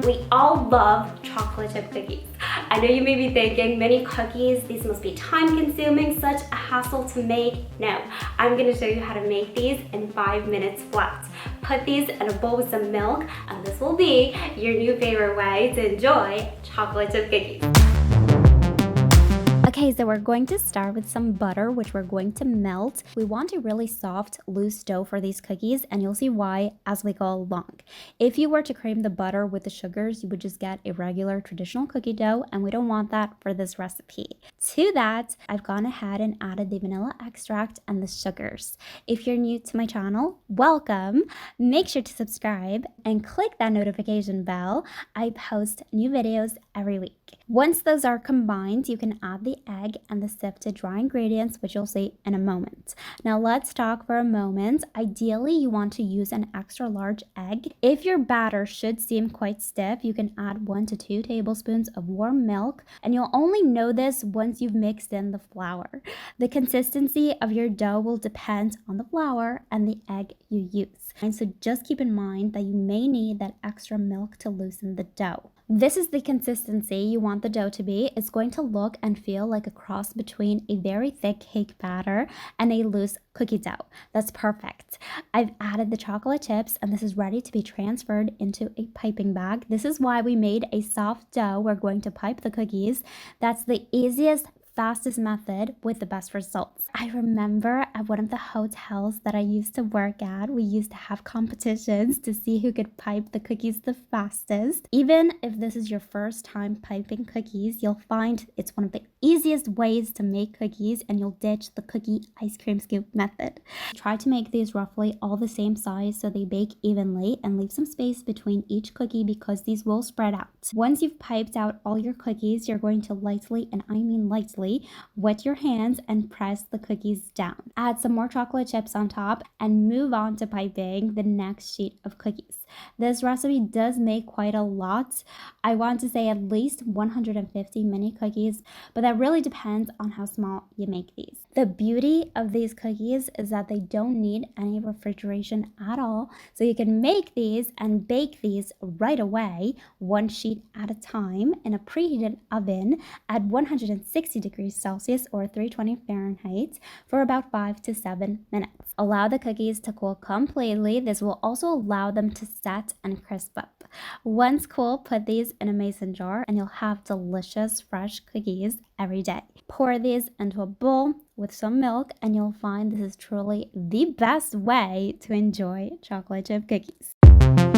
We all love chocolate chip cookies. I know you may be thinking, mini cookies, these must be time consuming, such a hassle to make. No, I'm gonna show you how to make these in 5 minutes flat. Put these in a bowl with some milk, and this will be your new favorite way to enjoy chocolate chip cookies. Okay, so we're going to start with some butter, which we're going to melt. We want a really soft, loose dough for these cookies, and you'll see why as we go along. If you were to cream the butter with the sugars, you would just get a regular traditional cookie dough, and we don't want that for this recipe. To that, I've gone ahead and added the vanilla extract and the sugars. If you're new to my channel, welcome. Make sure to subscribe and click that notification bell. I post new videos every week. Once those are combined, you can add the egg and the sifted dry ingredients, which you'll see in a moment. Now let's talk for a moment. Ideally, you want to use an extra large egg. If your batter should seem quite stiff, you can add 1 to 2 tablespoons of warm milk, and you'll only know this once you've mixed in the flour. The consistency of your dough will depend on the flour and the egg you use. And so just keep in mind that you may need that extra milk to loosen the dough. This is the consistency you want the dough to be. It's going to look and feel like a cross between a very thick cake batter and a loose cookie dough. That's perfect. I've added the chocolate chips, and this is ready to be transferred into a piping bag. This is why we made a soft dough. We're going to pipe the cookies. That's the easiest, fastest method with the best results. I remember at one of the hotels that I used to work at, we used to have competitions to see who could pipe the cookies the fastest. Even if this is your first time piping cookies, you'll find it's one of the easiest ways to make cookies, and you'll ditch the cookie ice cream scoop method. Try to make these roughly all the same size so they bake evenly, and leave some space between each cookie because these will spread out. Once you've piped out all your cookies, you're going to lightly, and I mean lightly, wet your hands and press the cookies down. Add some more chocolate chips on top and move on to piping the next sheet of cookies. This recipe does make quite a lot. I want to say at least 150 mini cookies, but that really depends on how small you make these. The beauty of these cookies is that they don't need any refrigeration at all, so you can make these and bake these right away, one sheet at a time, in a preheated oven at 160 degrees Celsius or 320 Fahrenheit for about 5 to 7 minutes. Allow the cookies to cool completely. This will also allow them to set and crisp up. Once cool, put these in a mason jar, and you'll have delicious fresh cookies every day. Pour these into a bowl with some milk, and you'll find this is truly the best way to enjoy chocolate chip cookies.